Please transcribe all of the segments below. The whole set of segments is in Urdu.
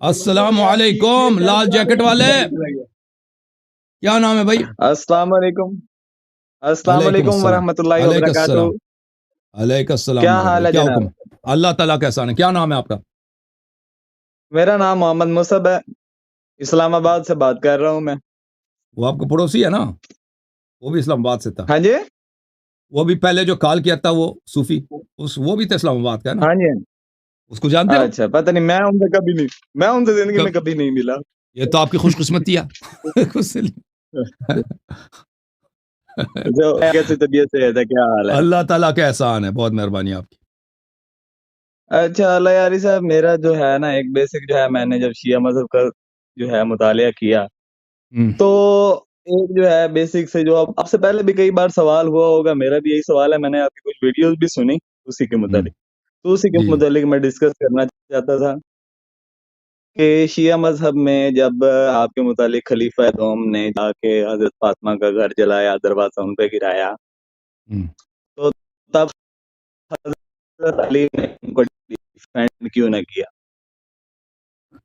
السلام علیکم لال جیکٹ والے، کیا نام ہے بھائی؟ السلام علیکم. السلام علیکم علیکم السلام، ورحمۃ اللہ علیکم وبرکاتہ. السلام، علیکم السلام کیا میرے حال بھائی، ہے کیا جناب؟ حکم؟ اللہ تعالیٰ کا احسان ہے. کیا نام ہے آپ کا؟ میرا نام محمد مصعب ہے. اسلام آباد سے بات کر رہا ہوں میں. وہ آپ کا پڑوسی ہے نا؟ وہ بھی اسلام آباد سے تھا. ہاں جی وہ بھی پہلے جو کال کیا تھا وہ صوفی، وہ بھی تو اسلام آباد کا ہے نا؟ ہاں جی. اس کو جانتے ہو؟ اچھا پتہ نہیں، میں ان سے زندگی میں کبھی نہیں ملا. یہ تو آپ کی خوش قسمتی ہے. جو کیسی طبیعت سے ہے، کیا حال ہے؟ اللہ تعالیٰ کا احسان ہے، بہت مہربانی آپ کی. اچھا اللہ یاری صاحب، میرا جو ہے نا ایک بیسک جو ہے، میں نے جب شیعہ مذہب کا جو ہے مطالعہ کیا تو ایک جو ہے بیسک سے، جو آپ سے پہلے بھی کئی بار سوال ہوا ہوگا، میرا بھی یہی سوال ہے. میں نے آپ کی کچھ ویڈیوز بھی سنی اسی کے متعلق، تو اسی کے جی متعلق میں ڈسکس کرنا چاہتا تھا کہ شیعہ مذہب میں جب آپ کے متعلق خلیفہ دوم نے جا کے حضرت فاطمہ کا گھر جلایا، دروازہ ان پہ گرایا، تو تب حضرت علی نے ان کو ڈیفینڈ کیوں نہ کیا؟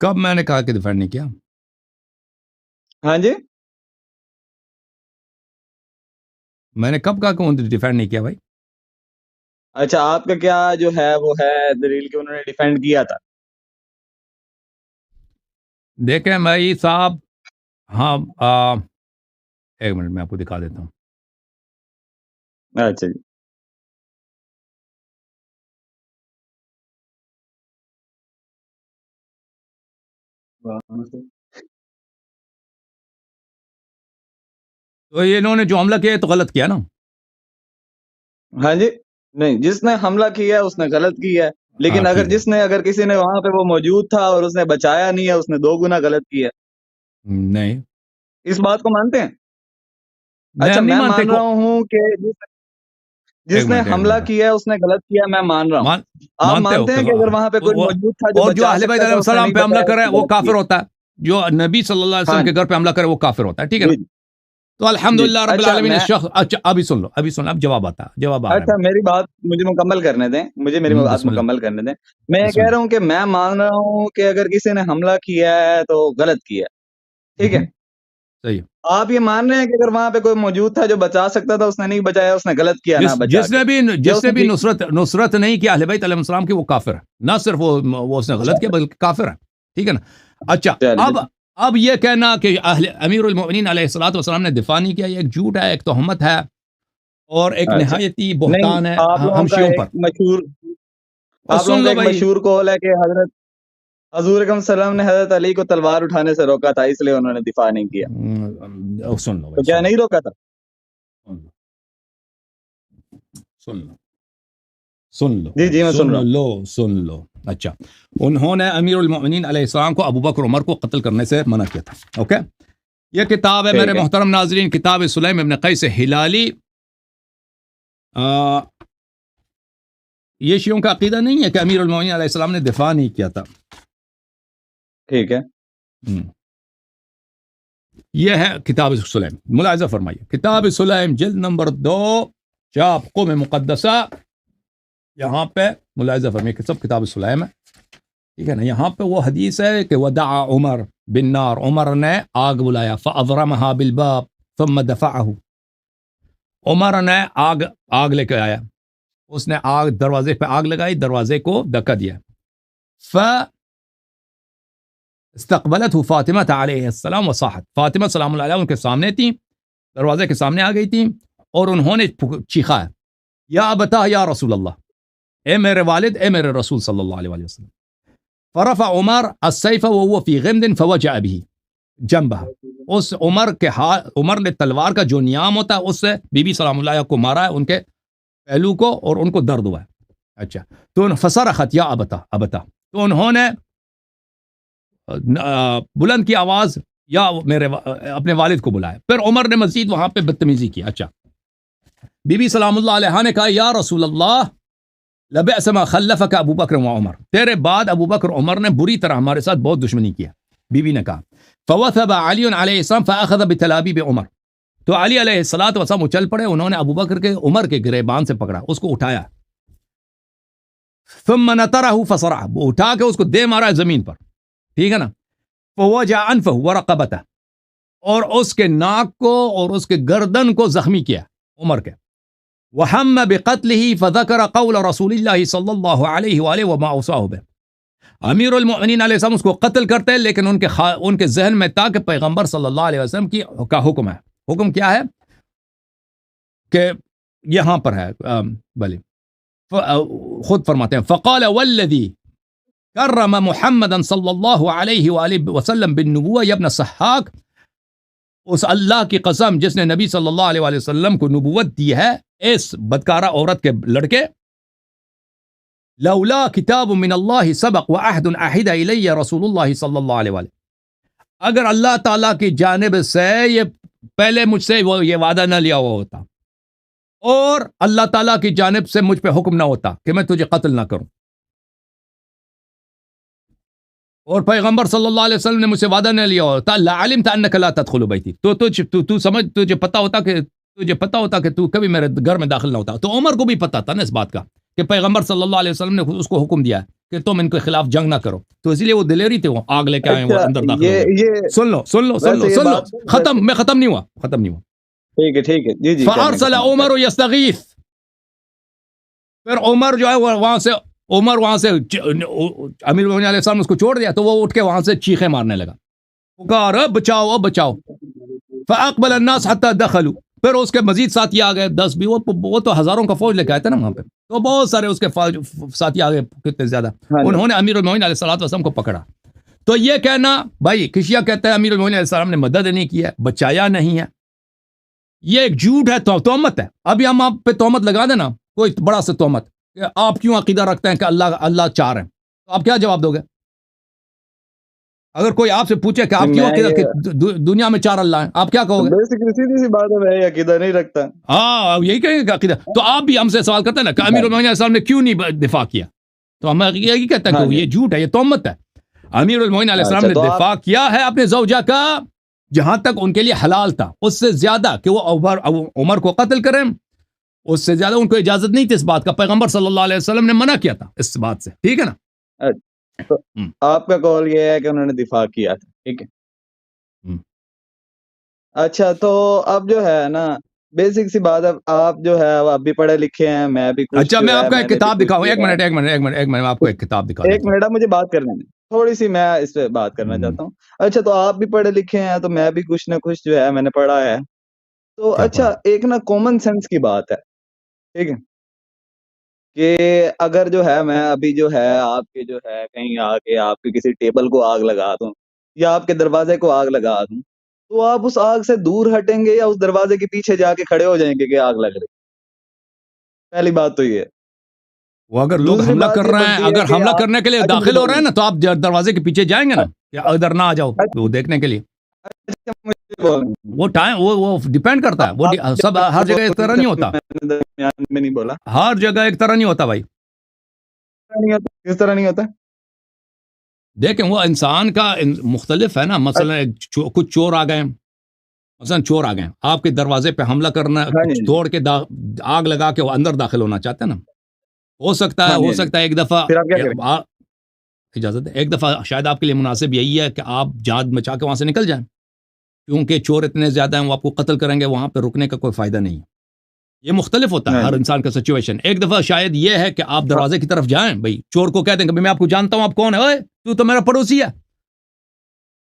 کب میں نے کہا کہ ڈیفینڈ نہیں کیا؟ ہاں جی میں نے کب کہا کہ انہوں نے ڈیفینڈ نہیں کیا بھائی؟ اچھا، آپ کا کیا جو ہے وہ ہے دلیل کہ انہوں نے ڈیفینڈ کیا تھا؟ دیکھیں بھائی صاحب، ہاں ایک منٹ میں آپ کو دکھا دیتا ہوں. اچھا جی. تو یہ انہوں نے جو حملہ کیا ہے تو غلط کیا نا؟ ہاں جی، نہیں، جس نے حملہ کیا ہے اس نے غلط کیا ہے، لیکن ٹھیک ہے. اگر کسی نے وہاں پہ وہ موجود تھا اور اس نے بچایا نہیں ہے، اس نے 2 گنا غلط کیا ہے. نہیں اس بات کو مانتے ہیں؟ نہیں، اچھا، ہم نہیں میں مانتے مان رہا ہوں کہ جس نے حملہ کیا ہے اس نے غلط کیا ہے، میں مان رہا ہوں. آپ مانتے ہو مانتے ہیں کہ اگر وہاں پہ کوئی موجود تھا جو اور جو بچا اہل بیت سکتا علیہ تھا، اس نے السلام نہیں پہ حملہ بچایا، کرے اس نے وہ غلط کافر کیا؟ ہوتا ہے. جو نبی صلی اللہ علیہ ہاں وسلم کے گھر پہ حملہ کرے وہ کافر ہوتا ہے. ٹھیک ہے نا؟ جی تو الحمدللہ رب اچھا العالمین الشخص. اچھا ابھی سن لو، اب جواب آ رہا ہے. میری بات مجھے مکمل کرنے دیں، میری بات بسم اللہ، مکمل کرنے دیں. میں یہ بسم کہہ اللہ. رہا ہوں کہ میں مان رہا ہوں کہ اگر کسی نے حملہ کیا ہے تو غلط کیا ہے. ٹھیک ہے، صحیح. آپ یہ مان رہے ہیں کہ اگر وہاں پہ کوئی موجود تھا جو بچا سکتا تھا، اس نے نہیں بچایا، اس نے غلط کیا نہ بچا کے، یا جس اس نے نے بھی ٹھیک نصرت نہیں کی اہل بیت علیہ السلام کی، وہ کافر ہے. نہ صرف وہ اس نے غلط کیا بلکہ کافر ہے. ٹھیک ہے نا؟ اچھا اب یہ کہنا کہ امیر المؤمنین علیہ الصلوۃ والسلام نے دفاع نہیں کیا، یہ ایک جھوٹ ہے، ایک تہمت ہے، اور ایک اچھا نہایتی نہیں، بہتان ہے آپ لوگوں ہم کا شیعوں ایک پر. مشہور اور آپ سن لوگوں کا لو ایک بھائی، مشہور قول ہے کہ حضور اکرم صلی اللہ علیہ وسلم نے حضرت علی کو تلوار اٹھانے سے روکا تھا، اس لیے انہوں نے دفاع نہیں کیا. سن لو تو بھائی، کیا نہیں روکا تھا؟ جی میں سن رہا ہوں. سن لو. اچھا، انہوں نے امیر المؤمنین علیہ السلام کو ابو بکر عمر کو قتل کرنے سے منع کیا تھا. اوکے، یہ کتاب ہے میرے محترم ناظرین، کتاب سلیم ابن قیس ہلالی. یہ شیعوں کا عقیدہ نہیں ہے کہ امیر المؤمنین علیہ السلام نے دفاع نہیں کیا تھا. ٹھیک ہے، یہ ہے کتاب سلیم. ملاحظہ فرمائیے، کتاب سلیم جلد نمبر 2 چاپ قوم مقدسہ. یہاں پہ ملاحظہ فرمائیے کہ سب کتاب سلیم ہے. ٹھیک ہے نا؟ یہاں پہ وہ حدیث ہے کہ ودعا عمر بالنار، عمر نے آگ بلایا، فاضرمها بالباب ثم دفعه. عمر نے آگ لے کے آیا، اس نے دروازے پہ آگ لگائی، دروازے کو دھکا دیا. استقبلته فاطمہ علیہ السلام وصاحت، فاطمہ سلام اللہ علیہ ان کے سامنے تھیں، دروازے کے سامنے آ گئی تھیں، اور انہوں نے چیخا، یا ابتا یا رسول اللہ، اے میرے والد، اے میرے رسول صلی اللہ علیہ وسلم. فرفع عمر السیف وهو فی غمد فوجع به جنبها. اس عمر نے تلوار کا جو نیام ہوتا ہے اس سے بی بی سلام اللہ کو مارا ہے، ان کے پہلو کو، اور ان کو درد ہوا ہے. اچھا، تو فصرخت یا ابتا، تو انہوں نے بلند کی آواز یا اپنے والد کو بلایا. پھر عمر نے مزید وہاں پہ بدتمیزی کی. اچھا، بی بی سلام اللہ علیہ نے کہا یا رسول اللہ لبئس ما خلفک ابو بکر و عمر، تیرے بعد ابو بکر عمر نے بری طرح ہمارے ساتھ بہت دشمنی کیا. بی بی نے کہا فوثب علی علیہ السلام فاخذ بتلابیب عمر، تو علی علیہ الصلوۃ والسلام اچل پڑے، انہوں نے ابو بکر کے عمر کے گریبان سے پکڑا، اس کو اٹھایا. ثم نطرہ فصرعہ، اٹھا کے اس کو دے مارا زمین پر. ٹھیک ہے نا. فوجع انفه ورقبته, اور اس کے ناک کو اور اس کے گردن کو زخمی کیا عمر کے. وہم بقتله فذكر قول رسول اللہ صلی اللہ علیہ وآلہ وما اوصاه به. امیر المؤمنین علیہ السلام اس کو قتل کرتے ہیں, لیکن ان کے ذہن میں تھا کہ پیغمبر صلی اللہ علیہ وسلم کا حکم ہے. حکم کیا ہے کہ یہاں پر ہے, بھلے خود فرماتے ہیں فقال والذی کرم محمدا صلی اللہ علیہ وآلہ وسلم بالنبوہ یا ابن الصحاق, اس اللہ کی قسم جس نے نبی صلی اللہ علیہ وآلہ وسلم کو نبوت دی ہے اس بدکارہ عورت کے لڑکے, لولا کتاب من اللہ سبق وعہد عہد الی رسول اللہ صلی اللہ علیہ وآلہ, اگر اللہ تعالیٰ کی جانب سے یہ پہلے مجھ سے وہ یہ وعدہ نہ لیا ہوا ہوتا اور اللہ تعالیٰ کی جانب سے مجھ پہ حکم نہ ہوتا کہ میں تجھے قتل نہ کروں, اور پیغمبر صلی اللہ علیہ وسلم نے مجھ سے وعدہ نہ لیا ہوتا, لعلمت انک لا تدخل بیتی, تو سمجھ تجھے پتا ہوتا کہ تو کبھی میرے گھر میں داخل نہ ہوتا. تو عمر کو بھی پتا تھا نا اس بات کا کہ پیغمبر صلی اللہ علیہ وسلم نے اس کو حکم دیا ہے کہ تم ان کے خلاف جنگ نہ کرو, تو اسی لیے وہ دلیری تھے, وہ آگ لے کے آئے, وہ اندر داخل ہوئے. سن لو ختم, میں ختم نہیں ہوا. ٹھیک ہے جی جی. فارسل عمر یستغیث, پھر عمر جو ہے وہاں سے امیر المؤمنین علیہ السلام نے اس کو چھوڑ دیا, تو وہ اٹھ کے وہاں سے چیخیں مارنے لگا, پکار بچاؤ. فاقبل الناس حتى دخلوا, پھر اس کے مزید ساتھی آ گئے 10-20, وہ تو ہزاروں کا فوج لے کے آئے تھے نا وہاں پہ, تو بہت سارے اس کے ساتھی آ گئے, کتنے زیادہ. انہوں نے امیر المؤمنین علیہ السلام کو پکڑا. تو یہ کہنا بھائی کشیا کہتا ہے امیر المؤمنین علیہ السلام نے مدد نہیں کی ہے, بچایا نہیں ہے, یہ ایک جھوٹ ہے, تہمت ہے. ابھی ہم آپ پہ تہمت لگا دینا, کوئی بڑا سا تہمت کہ آپ کیوں عقیدہ رکھتے ہیں کہ اللہ چار ہیں, تو آپ کیا جواب دو گے؟ اگر کوئی آپ سے پوچھے کہ آپ کیوں عقیدہ کہ دنیا میں 4 اللہ ہیں, آپ کیا کہو گے؟ سیدھی سی بات ہے, میں عقیدہ نہیں رکھتا. ہاں یہی کہیں گے کہ عقیدہ. تو آپ بھی ہم سے سوال کرتے ہیں نا کہ امیر المؤمنین علیہ السلام نے کیوں نہیں دفاع کیا, تو ہم یہی کہتے ہیں کہ یہ جھوٹ ہے, یہ تہمت ہے. امیر المؤمنین علیہ السلام نے دفاع کیا ہے اپنے زوجہ کا جہاں تک ان کے لیے حلال تھا, اس سے زیادہ کہ وہ عمر کو قتل کریں, اس سے زیادہ ان کو اجازت نہیں تھی اس بات کا. پیغمبر صلی اللہ علیہ وسلم نے منع کیا تھا اس بات سے, ٹھیک ہے نا. تو آپ کا قول یہ ہے کہ انہوں نے دفاع کیا تھا, ٹھیک ہے. اچھا, تو اب جو ہے نا بیسک سی بات ہے, آپ جو ہے آپ بھی پڑھے لکھے ہیں, میں بھی کچھ. اچھا میں آپ کو ایک کتاب دکھاؤں, ایک منٹ آپ کو ایک کتاب دکھاؤں. ایک منٹ, مجھے بات کرنے دیں تھوڑی سی, میں اس پہ بات کرنا چاہتا ہوں. اچھا, تو آپ بھی پڑھے لکھے ہیں, تو میں بھی کچھ نہ کچھ جو ہے میں نے پڑھا ہے. تو اچھا, ایک نا کامن سینس کی بات ہے, ٹھیک ہے, کہ اگر جو ہے میں ابھی جو ہے آپ کے جو ہے کہیں آ کے آپ کے کسی ٹیبل کو آگ لگا دوں یا آپ کے دروازے کو آگ لگا دوں, تو آپ اس آگ سے دور ہٹیں گے یا اس دروازے کے پیچھے جا کے کھڑے ہو جائیں گے کہ آگ لگ رہی؟ پہلی بات تو یہ ہے. وہ اگر لوگ حملہ کر رہے ہیں, اگر حملہ کرنے کے لیے داخل ہو رہے ہیں نا, تو آپ دروازے کے پیچھے جائیں گے نا, یا ادھر نہ آ جاؤ وہ دیکھنے کے لیے. وہ ٹائم وہ ڈیپینڈ کرتا ہے, وہ سب ہر جگہ ایک طرح نہیں ہوتا. میں نہیں بولا ہر جگہ ایک طرح نہیں ہوتا بھائی. کس طرح نہیں ہوتا؟ دیکھیں وہ انسان کا مختلف ہے نا. مثلا کچھ چور آ گئے, آپ کے دروازے پہ حملہ کرنا, توڑ کے آگ لگا کے وہ اندر داخل ہونا چاہتے ہیں نا. ہو سکتا ہے ایک دفعہ اجازت ہے, ایک دفعہ شاید آپ کے لیے مناسب یہی ہے کہ آپ جان بچا کے وہاں سے نکل جائیں, کیونکہ چور اتنے زیادہ ہیں, وہ آپ کو قتل کریں گے, وہاں پہ رکنے کا کوئی فائدہ نہیں. یہ مختلف ہوتا ہے ہر انسان کا سچویشن. ایک دفعہ شاید یہ ہے کہ آپ دروازے کی طرف جائیں, بھائی چور کو کہتے ہیں کہ میں آپ کو جانتا ہوں, آپ کون ہے, اوے تو تو میرا پڑوسی ہے,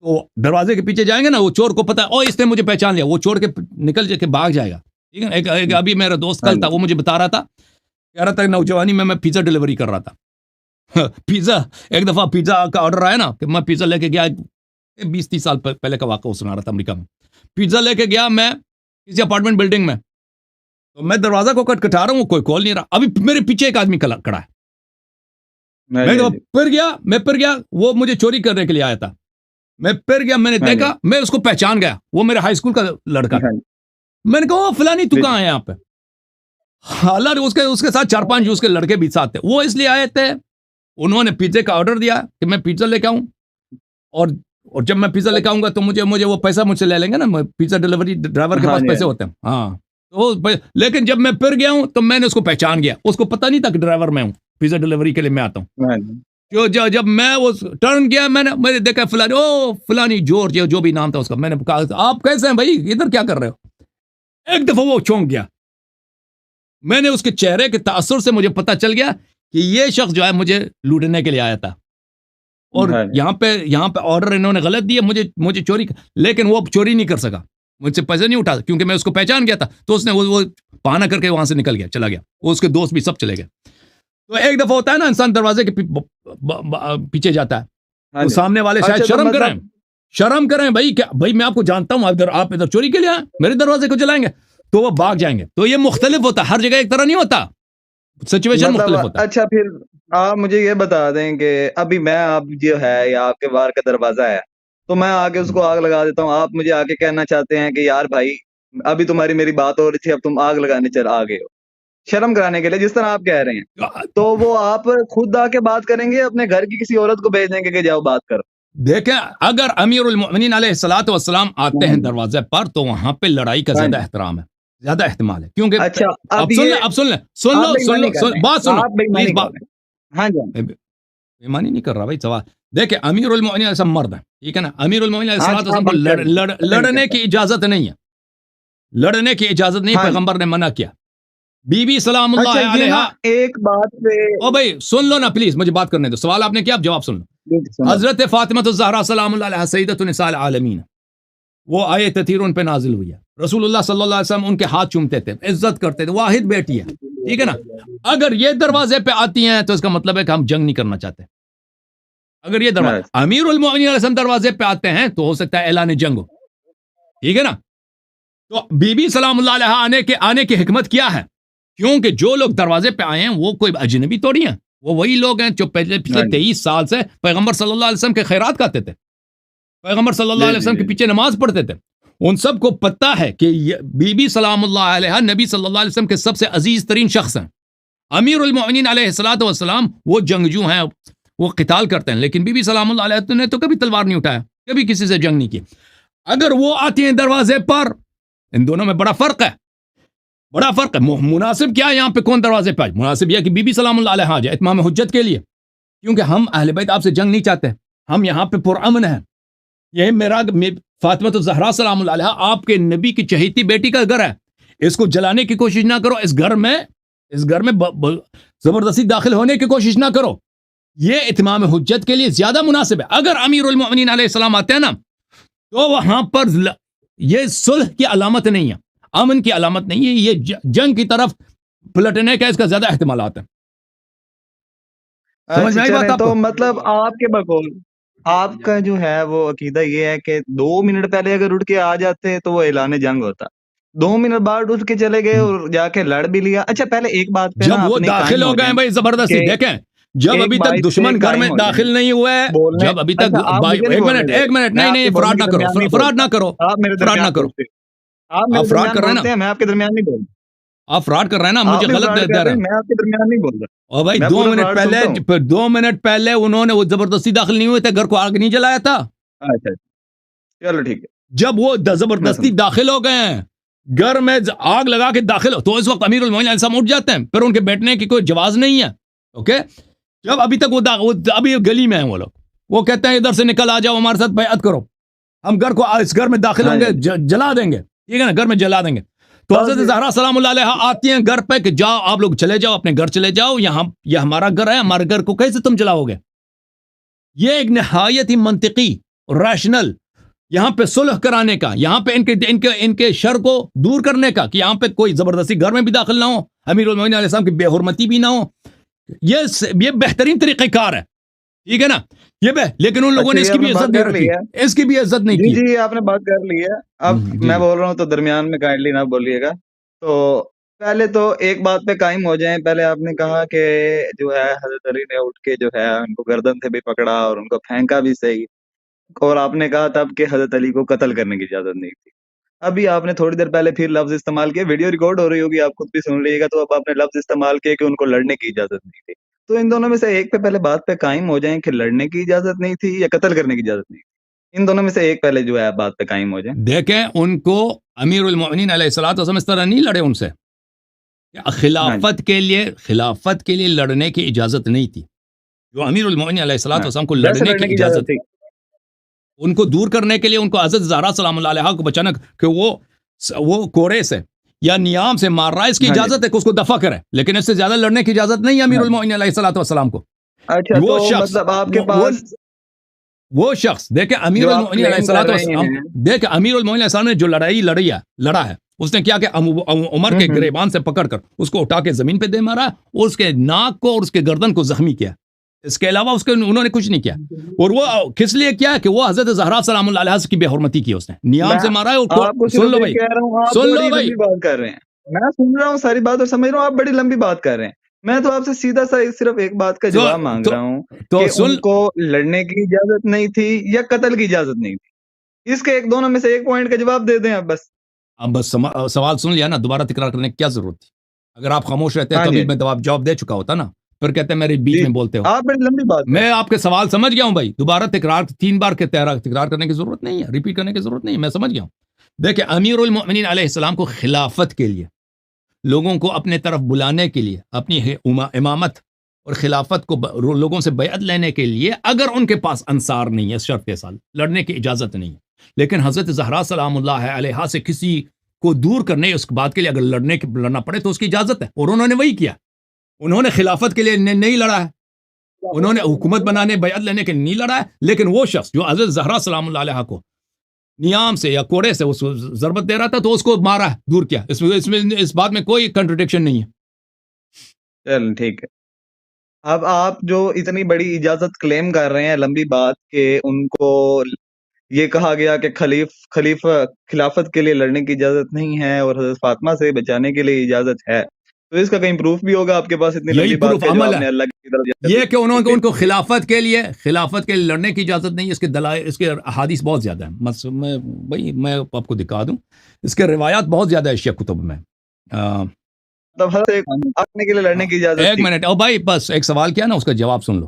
تو دروازے کے پیچھے جائیں گے نا, وہ چور کو پتا ہے او اس نے مجھے پہچان لیا, وہ چھوڑ کے نکل جا کے بھاگ جائے گا, ٹھیک ہے. ابھی میرا دوست کل تھا, وہ مجھے بتا رہا تھا, کہہ رہا تھا نوجوانی میں پیزا ڈلیوری کر رہا تھا. پیزا, ایک دفعہ پیزا کا آرڈر آیا نا, کہ میں پیزا لے کے گیا, 20-30 سال پہلے کا واقعہ سنا رہا تھا, امریکہ میں پیزا لے کے گیا میں کسی اپارٹمنٹ بلڈنگ میں, تو میں دروازہ کو کھٹکھٹا رہا ہوں, کوئی کھول نہیں رہا. ابھی میرے پیچھے ایک آدمی کھڑا ہے, میں پھر گیا, وہ مجھے چوری کرنے کے لیے آیا تھا. میں پھر گیا, میں نے دیکھا, میں اس کو پہچان گیا, وہ میرے ہائی اسکول کا لڑکا تھا. میں نے کہا فلانی تو کہاں ہے یہاں پہ. حالانکہ اس کے ساتھ 4-5 اس کے لڑکے بھی ساتھ تھے. وہ اس لیے آئے تھے, انہوں نے پیزے کا آرڈر دیا کہ میں پیزا لے کے آؤں, اور جب میں پیزا لے کے آؤں گا تو مجھے وہ پیسہ مجھ سے لے لیں گے نا, پیزا ڈلیوری ڈرائیور کے پاس پیسے ہوتے ہیں. ہاں, لیکن جب میں پھر گیا ہوں تو میں نے اس کو پہچان گیا. اس کو پتہ نہیں تھا کہ ڈرائیور میں ہوں, پیزا ڈلیوری کے لیے میں آتا ہوں. جب میں وہ ٹرن کیا میں نے دیکھا فلانی جورج جو بھی نام تھا اس کا, میں نے کہا آپ کیسے ہیں بھائی, ادھر کیا کر رہے ہو؟ ایک دفعہ وہ چونک گیا. میں نے اس کے چہرے کے تاثر سے مجھے پتا چل گیا کہ یہ شخص جو ہے مجھے لوٹنے کے لیے آیا تھا, اور یہاں پہ آرڈر انہوں نے غلط دیا مجھے چوری, لیکن وہ چوری نہیں کر سکا, مجھ سے پیسے نہیں اٹھا کیونکہ میں اس کو پہچان گیا تھا. تو اس نے وہ پانا کر کے وہاں سے نکل گیا, چلا گیا. وہ اس کے دوست بھی سب چلے گئے. تو ایک دفعہ ہوتا ہے نا انسان دروازے کے پیچھے جاتا ہے, تو سامنے والے شاید شرم کریں بھائی, کیا بھائی میں آپ کو جانتا ہوں, آپ ادھر چوری کے لیے آئے, میرے دروازے کو جلائیں گے, تو وہ بھاگ جائیں گے. تو یہ مختلف ہوتا ہے, ہر جگہ ایک طرح نہیں ہوتا, سچویشن مختلف ہوتا ہے. اچھا پھر آپ مجھے یہ بتا دیں کہ ابھی میں آپ جو ہے یا آپ کے بار کا دروازہ ہے, تو میں آگے اس کو آگ لگا دیتا ہوں, آپ مجھے آگے کہنا چاہتے ہیں کہ یار بھائی ابھی تمہاری میری بات ہو رہی تھی, اب تم آگ لگانے چل آ گئے ہو شرم کرانے کے لیے, جس طرح آپ کہہ رہے ہیں, تو وہ آپ خود آ کے بات کریں گے, اپنے گھر کی کسی عورت کو بھیج دیں گے کہ جاؤ بات کرو؟ دیکھیں اگر امیر المؤمنین علیہ الصلوۃ والسلام آتے ہیں دروازے پر, تو وہاں پہ لڑائی کا زیادہ احترام ہے, زیادہ احتمال ہے, کیونکہ اچھا اب سن لیں بات سن لو, ہاں جی بےمانی نہیں کر رہا بھائی سوال. دیکھیں امیر المؤمنین ایسا مرد ہے, ٹھیک ہے نا, امیر المؤمنین علیہ الصلوۃ والسلام کو لڑنے کی اجازت نہیں ہے, لڑنے کی اجازت نہیں, پیغمبر نے منع کیا. بی بی سلام اللہ علیہا ایک بات پہ او بھائی سن لو نا پلیز, مجھے بات کرنے دو, سوال آپ نے کیا, اب جواب سن لو. حضرت فاطمہ الزہرا سلام اللہ علیہا سیدۃ نساء العالمین, وہ آیت تطہیر ان پہ نازل ہوئی ہے. رسول اللہ صلی اللہ علیہ وسلم ان کے ہاتھ چومتے تھے, عزت کرتے تھے, واحد بیٹی ہے, ٹھیک ہے نا. اگر یہ دروازے پہ آتی ہیں تو اس کا مطلب ہے کہ ہم جنگ نہیں کرنا چاہتے. اگر یہ دروازے امیر المؤمنین علیہ السلام دروازے پہ آتے ہیں تو ہو سکتا ہے اعلان جنگ ہو, ٹھیک ہے نا. تو بی بی سلام اللہ علیہا آنے کی حکمت کیا ہے؟ کیونکہ جو لوگ دروازے پہ آئے ہیں وہ کوئی اجنبی توڑی ہیں, وہ وہی لوگ ہیں جو پچھلے 23 سال سے پیغمبر صلی اللہ علیہ وسلم کے خیرات کھاتے تھے, پیغمبر صلی اللہ علیہ وسلم کے پیچھے نماز پڑھتے تھے. ان سب کو پتہ ہے کہ بی بی سلام اللہ علیہا نبی صلی اللہ علیہ وسلم کے سب سے عزیز ترین شخص ہیں. امیر المؤمنین علیہ الصلوۃ والسلام وہ جنگجو ہیں, وہ قتال کرتے ہیں, لیکن بی بی سلام اللہ علیہ نے تو کبھی تلوار نہیں اٹھایا, کبھی کسی سے جنگ نہیں کی. اگر وہ آتی ہیں دروازے پر, ان دونوں میں بڑا فرق ہے, بڑا فرق ہے. مناسب کیا ہے یہاں پہ کون دروازے پہ آئے؟ مناسب یہ کہ بی بی سلام اللہ علیہ جائے اتمام حجت کے لیے, کیونکہ ہم اہل بیت آپ سے جنگ نہیں چاہتے, ہم یہاں پہ پرامن ہیں. یہ میرا فاطمہ الزہرا سلام اللہ علیہ آپ کے نبی کی چہیتی بیٹی کا گھر ہے, اس کو جلانے کی کوشش نہ کرو, اس گھر میں زبردستی داخل ہونے کی کوشش نہ کرو. یہ اتمام حجت کے لیے زیادہ مناسب ہے. اگر امیر المؤمنین علیہ السلام آتے ہیں نا, تو وہاں پر یہ صلح کی علامت نہیں ہے, امن کی علامت نہیں ہے, یہ جنگ کی طرف پلٹنے کا اس کا زیادہ احتمالات ہیں. سمجھ میں آئی بات آپ کو؟ تو مطلب آپ کے بقول آپ کا جو ہے وہ عقیدہ یہ ہے کہ 2 منٹ پہلے اگر اٹھ کے آ جاتے تو وہ اعلان جنگ ہوتا, 2 منٹ بعد اٹھ کے چلے گئے اور جا کے لڑ بھی لیا. اچھا پہلے ایک بات پہ جب وہ داخل ہو گئے بھائی زبردستی, دیکھیں جب ابھی تک دشمن گھر میں داخل نہیں ہوئے, جب ابھی تک ایک منٹ نہیں فراڈ نہ کرو, فراڈ نہ کرو, فراڈ نہ کرو, آپ فراڈ کر رہے ہیں نا, میں آپ کے درمیان نہیں بول رہا, آپ فراڈ کر رہے ہیں نا, مجھے غلط دے رہے ہیں. میں آپ کے درمیان نہیں بول رہا. اور بھائی 2 منٹ پہلے انہوں نے وہ زبردستی داخل نہیں ہوئے تھے, گھر کو آگ نہیں جلایا تھا. اچھا چلو ٹھیک ہے. جب وہ زبردستی داخل ہو گئے ہیں گھر میں, آگ لگا کے داخل ہو, تو اس وقت امیر المؤمنین علیہ السلام اٹھ جاتے ہیں, پھر ان کے بیٹھنے کی کوئی جواز نہیں ہے. اوکے, جب ابھی تک وہ ابھی گلی میں ہیں وہ لوگ, وہ کہتے ہیں ادھر سے نکل آ جاؤ, ہمارے ساتھ بیعت کرو, ہم گھر کو اس گھر میں داخل ہوں گے, جلا دیں گے, ٹھیک ہے نا, گھر میں جلا دیں گے. تو حضرت زہرا سلام اللہ علیہ آتی ہیں گھر پہ کہ جاؤ آپ لوگ چلے جاؤ, اپنے گھر چلے جاؤ, یہ ہمارا گھر ہے, ہمارے گھر کو کیسے تم جلاؤ گے؟ یہ ایک نہایت ہی منطقی ریشنل, یہاں پہ صلح کرانے کا, یہاں پہ ان کے شر کو دور کرنے کا, کہ یہاں پہ کوئی زبردستی گھر میں بھی داخل نہ ہو, امیر المؤمنین علیہ السلام کی بے حرمتی بھی نہ ہو. یہ بہترین طریقہ کار ہے, ٹھیک ہے نا. لیکن ان لوگوں نے اس کی بھی عزت نہیں رکھی, اس کی بھی عزت نہیں کی. جی آپ نے بات کر لی ہے, اب میں بول رہا ہوں تو درمیان میں کائنڈلی نہ بولیے گا. تو پہلے تو ایک بات پہ قائم ہو جائیں. پہلے آپ نے کہا کہ جو ہے حضرت علی نے اٹھ کے جو ہے ان کو گردن سے بھی پکڑا اور ان کو پھینکا بھی صحیح, اور آپ نے کہا تب کہ حضرت علی کو قتل کرنے کی اجازت نہیں تھی. ابھی آپ نے تھوڑی دیر پہلے پھر لفظ استعمال کیا, ویڈیو ریکارڈ ہو رہی ہوگی, آپ خود بھی سن لیجیے گا. تو اب آپ نے لفظ استعمال کیا کہ ان کو لڑنے کی اجازت نہیں تھی. تو ان دونوں میں سے ایک پہ پہلے بات پہ قائم ہو جائیں کہ لڑنے کی اجازت نہیں تھی یا قتل کرنے کی اجازت نہیں تھی. ان دونوں میں سے ایک پہلے جو ہے بات پہ قائم ہو جائیں. دیکھیں ان کو امیر المؤمنین علیہ الصلوۃ والسلام اس طرح نہیں لڑے ان سے, خلافت کے لیے لڑنے کی اجازت نہیں تھی. جو امیر المومنین علیہ الصلوۃ والسلام کو لڑنے کی اجازت تھی، ان کو دور کرنے کے لیے، ان کو حضرت زہرا سلام اللہ علیہا کو بچانا کہ وہ کوڑے سے یا نیام سے مار رہا ہے، اس کی اجازت ہے کہ اس کو دفع کرے، لیکن اس سے زیادہ لڑنے کی اجازت نہیں ہے امیر المومنین علیہ الصلوۃ والسلام کو. اچھا وہ تو شخص مطلب آپ کے پاس وہ شخص دیکھیں امیر المومنین علیہ الصلوۃ والسلام، دیکھ امیر المومنین علیہ السلام نے جو لڑا ہے اس نے کیا کہ عمر کے گریبان سے پکڑ کر اس کو اٹھا کے زمین پہ دے مارا، اور اس کے ناک کو اور اس کے گردن کو زخمی کیا. اس کے علاوہ انہوں نے کچھ نہیں کیا. اور وہ کس لیے کیا کہ وہ حضرت زہرا سلام اللہ علیہا کی بے حرمتی کی، اس نے نیام سے مارا ہے. اور سن لو بھائی، سن لو بھائی، بات کر رہے ہیں، میں سن رہا ہوں ساری بات اور سمجھ رہا ہوں، آپ بڑی لمبی بات کر رہے ہیں. میں تو آپ سے سیدھا سا صرف ایک بات کا جواب مانگ رہا ہوں کہ ان کو لڑنے کی اجازت نہیں تھی یا قتل کی اجازت نہیں تھی. اس کے ایک دونوں میں سے ایک پوائنٹ کا جواب دے دیں آپ بس. اب بس سوال سن لیا نا، دوبارہ تکرار کرنے کی کیا ضرورت تھی؟ اگر آپ خاموش رہتے تو ابھی میں جواب دے چکا ہوتا نا. پھر کہتے ہیں میرے بیچ میں بولتے ہو. آپ بڑی لمبی بات، میں آپ کے سوال سمجھ گیا ہوں بھائی، دوبارہ 3 بار کے تکرار کرنے کی ضرورت نہیں ہے، ریپیٹ کرنے کی ضرورت نہیں ہے، میں سمجھ گیا ہوں. دیکھیں امیر المؤمنین علیہ السلام کو خلافت کے لیے، لوگوں کو اپنے طرف بلانے کے لیے، اپنی امامت اور خلافت کو لوگوں سے بیعت لینے کے لیے، اگر ان کے پاس انصار نہیں ہے، شرط سال لڑنے کی اجازت نہیں ہے. لیکن حضرت زہرا سلام اللہ علیہا سے کسی کو دور کرنے اس بات کے لیے اگر لڑنا پڑے تو اس کی اجازت ہے، اور انہوں نے وہی کیا. انہوں نے خلافت کے لیے نہیں لڑا ہے، انہوں نے حکومت بنانے بیعت لینے کے لیے نہیں لڑا ہے. لیکن وہ شخص جو حضرت زہرا سلام اللہ علیہا کو نیام سے یا کوڑے سے اس ضربت دے رہا تھا تو اس کو مارا ہے، دور کیا. اس بات میں کوئی کنٹرڈکشن نہیں ہے. چل ٹھیک ہے. اب آپ جو اتنی بڑی اجازت کلیم کر رہے ہیں، لمبی بات، کہ ان کو یہ کہا گیا کہ خلافت کے لیے لڑنے کی اجازت نہیں ہے اور حضرت فاطمہ سے بچانے کے لیے اجازت ہے، تو اس کا کہیں پروف بھی ہوگا آپ کے پاس؟ اتنی لمبی بات کہ جو آپ نے اللہ کی طرف یہ کہ انہوں نے ان کو خلافت کے لیے لڑنے کی اجازت نہیں ہے. اس کے دلائل، اس کے احادیث بہت زیادہ ہیں. میں آپ کو دکھا دوں، اس کے روایات بہت زیادہ ہے شیعہ کتب میں. کے لیے لڑنے کی اجازت. ایک منٹ، اور بھائی بس ایک سوال کیا نا، اس کا جواب سن لو.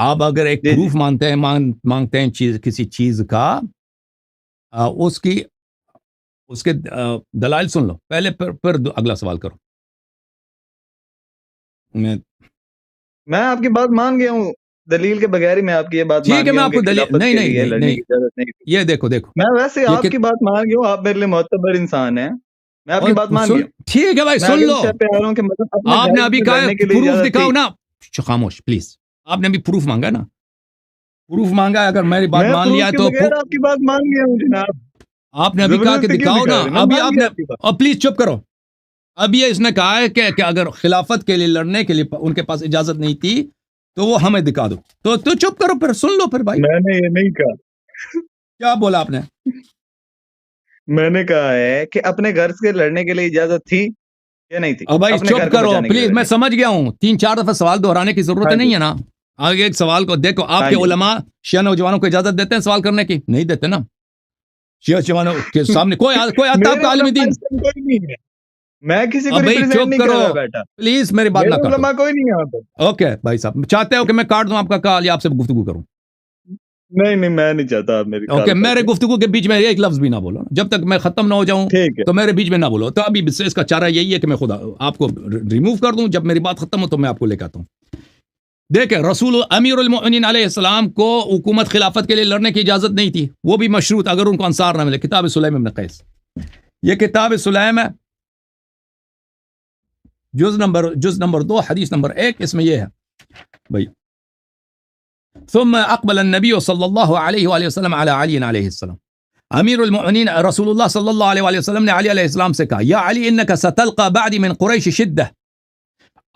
آپ اگر ایک پروف مانگتے ہیں کسی چیز کا، اس کے دلائل سن لو پہلے، پھر اگلا سوال کرو. میں آپ کی بات مان گیا ہوں، دلیل کے بغیر ہی میں آپ کی یہ بات مان گیا ہوں. میں آپ کو دلیل نہیں، یہ دیکھو میں ویسے آپ کی بات مان گیا ہوں. آپ میرے لیے معتبر انسان ہیں، میں آپ کی بات مان گیا. ٹھیک ہے بھائی، سن لو. آپ نے ابھی کہا پروف دکھاؤ نا. خاموش پلیز. آپ نے ابھی پروف مانگا نا، پروف مانگا. اگر میری بات مان لیا تو آپ کی بات مان گیا ہوں جناب. آپ نے ابھی کہا کہ دکھاؤ نا. ابھی آپ نے، اور پلیز چپ کرو. اب یہ اس نے کہا ہے کہ اگر خلافت کے لیے لڑنے کے لیے ان کے پاس اجازت نہیں تھی تو وہ ہمیں دکھا دو. تو چپ کرو، پھر سن لو. پھر بھائی میں نے یہ نہیں کہا. کیا بولا آپ نے؟ میں نے کہا ہے کہ اپنے گھر سے لڑنے کے لیے اجازت تھی یا نہیں تھی. بھائی چپ کرو پلیز، میں سمجھ گیا ہوں. 3-4 دفعہ سوال دہرانے کی ضرورت نہیں ہے نا. آگے ایک سوال کو دیکھو. آپ کے علماء شیعہ نوجوانوں کو اجازت دیتے ہیں سوال کرنے کی؟ نہیں دیتے نا. شیعہ نوجوانوں کے سامنے کوئی آتا آپ کا عالم دین؟ میں کسی کو ریپرزینٹ نہیں کر رہا بیٹا. پلیز میری بات نہ کرو. علماء کوئی نہیں ہے. اوکے بھائی صاحب، چاہتے ہو کہ میں کاٹ دوں آپ کا کال یا آپ سے گفتگو کروں؟ نہیں میں نہیں چاہتا آپ میری. اوکے، میرے گفتگو کے بیچ میں ایک لفظ بھی نہ بولو جب تک میں ختم نہ ہو جاؤں. تو میرے بیچ میں نہ بولو. تو ابھی اس کا چارہ یہی ہے کہ میں خود آپ کو ریموو کر دوں. جب میری بات ختم ہو تو میں آپ کو لے کے آتا ہوں. دیکھیں، رسول امیر المؤمنین علیہ السلام کو حکومت خلافت کے لیے لڑنے کی اجازت نہیں تھی، وہ بھی مشروط اگر ان کو انصار نہ ملے. کتاب سلیم ابن قیس، یہ کتاب سلیم ہے، جز نمبر 2 حدیث نمبر 1. اس میں یہ ہے بھائی: ثم اقبل النبی صلی اللہ علیہ وآلہ وسلم علی علی علیہ السلام. امیر المؤمنین رسول اللہ صلی اللہ علیہ وآلہ وسلم نے علی علیہ السلام سے کہا: یا علی انک ستلقى بعدی من قریش شدہ.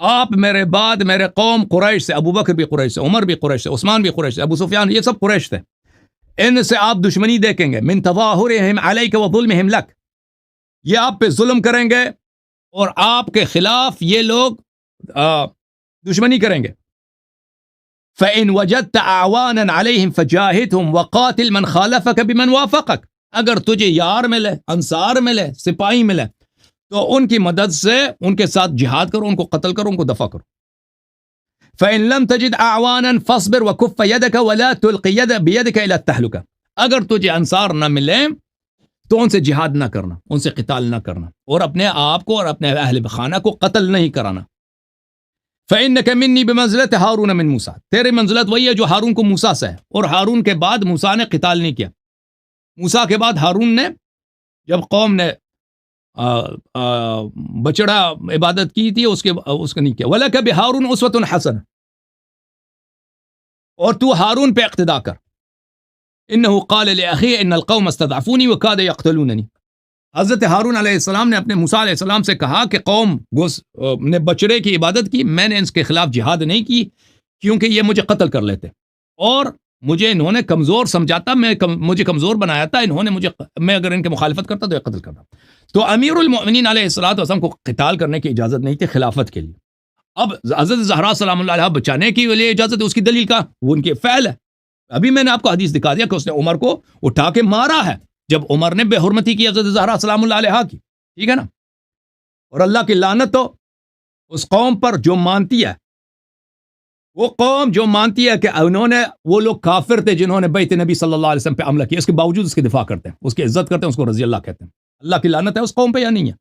آپ میرے بعد میرے قوم قریش سے، ابو بکر بھی قریش سے، عمر بھی قریش سے، عثمان بھی قریش سے، ابو سفیان، یہ سب قریش تھے. ان سے آپ دشمنی دیکھیں گے. من تظاہرہم علیک وظلمہم لک، یہ آپ پہ ظلم کریں گے اور آپ کے خلاف یہ لوگ دشمنی کریں گے. فَإِن وَجَدْتَ أَعْوَانًا عَلَيْهِمْ فَجَاهِدْهُمْ وَقَاتِلْ مَنْ خَالَفَكَ بِمَنْ وَافَقَكَ. اگر تجھے یار ملے، انصار ملے، سپاہی ملے تو ان کی مدد سے ان کے ساتھ جہاد کرو، ان کو قتل کرو، ان کو دفع کرو. فَإِن لَمْ تَجِدْ أَعْوَانًا فَاصْبِرْ وَكُفَّ يَدَكَ وَلَا تُلْقِ بِيَدِكَ إِلَى التَّهْلُكَةِ. اگر تجھے انصار نہ ملے تو ان سے جہاد نہ کرنا، ان سے قتال نہ کرنا، اور اپنے آپ کو اور اپنے اہل خانہ کو قتل نہیں کرانا. فَإِنَّكَ مِنِّي بِمَنزِلَةِ ہارون من موسیٰ، تیرے منزلت وہی ہے جو ہارون کو موسیٰ سے ہے، اور ہارون کے بعد موسیٰ نے قتال نہیں کیا. موسیٰ کے بعد ہارون نے جب قوم نے بچڑا عبادت کی تھی اس کا نہیں کیا. وَلَكَ بِهَارُونَ أُسْوَةٌ حَسَنَةٌ، اور تو ہارون پہ اقتدا کر. انه قال لاخيه ان القوم استضعفوني وكاد يقتلونني، حضرت ہارون علیہ السلام نے اپنے موسیٰ علیہ السلام سے کہا کہ قوم نے بچڑے کی عبادت کی، میں نے ان کے خلاف جہاد نہیں کی کیونکہ یہ مجھے قتل کر لیتے، اور مجھے انہوں نے کمزور سمجھاتا، مجھے کمزور بنایا تھا، انہوں نے میں اگر ان کے مخالفت کرتا تو یہ قتل کرتا. تو امیر المؤمنین علیہ السلام کو قتال کرنے کی اجازت نہیں تھی خلافت کے لیے. اب حضرت زہرا سلام اللہ علیہا بچانے کے لیے اجازت ہے، اس کی دلیل کا وہ ان کے فعل ہے. ابھی میں نے آپ کو حدیث دکھا دیا کہ اس نے عمر کو اٹھا کے مارا ہے جب عمر نے بے حرمتی کی حضرت زہرا سلام اللہ علیہا کی، ٹھیک ہے نا. اور اللہ کی لعنت تو اس قوم پر جو مانتی ہے، وہ قوم جو مانتی ہے کہ انہوں نے، وہ لوگ کافر تھے جنہوں نے بیعت نبی صلی اللہ علیہ وسلم پہ عمل کیا، اس کے باوجود اس کی دفاع کرتے ہیں، اس کی عزت کرتے ہیں، اس کو رضی اللہ کہتے ہیں. اللہ کی لعنت ہے اس قوم پہ یا نہیں ہے؟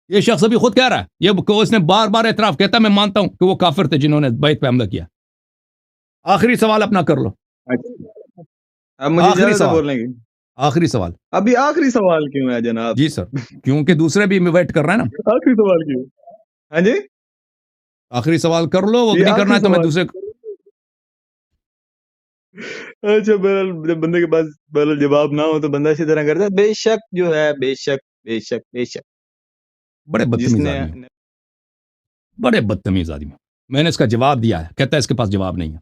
یہ شخص ابھی خود کہہ رہا ہے، یہ اس نے بار بار اعتراف کہتا ہے میں مانتا ہوں کہ وہ کافر تھے جنہوں نے بیعت پہ عمل کیا. آخری سوال اپنا کر لو. اب مجھے آخری اجازت ہے سوال. بولنے کی؟ آخری سوال. ابھی آخری سوال کیوں ہے جناب؟ جی سر، کیونکہ دوسرے بھی ویٹ کر رہے ہیں نا. آخری سوال کیوں؟ ہاں جی، آخری سوال کر لو، وہ یہ نہیں کرنا ہے تو میں آخری دوسرے. اچھا، بہرحال جب بندے کے پاس بہرحال جواب نہ ہو تو بندہ اسی طرح کرتا ہے. بے شک جو ہے، بے شک بے شک بے شک، بڑے جس بدتمیز نے آدمی، بڑے بدتمیز آدمی. میں نے اس کا جواب دیا ہے، کہتا ہے اس کے پاس جواب نہیں ہے.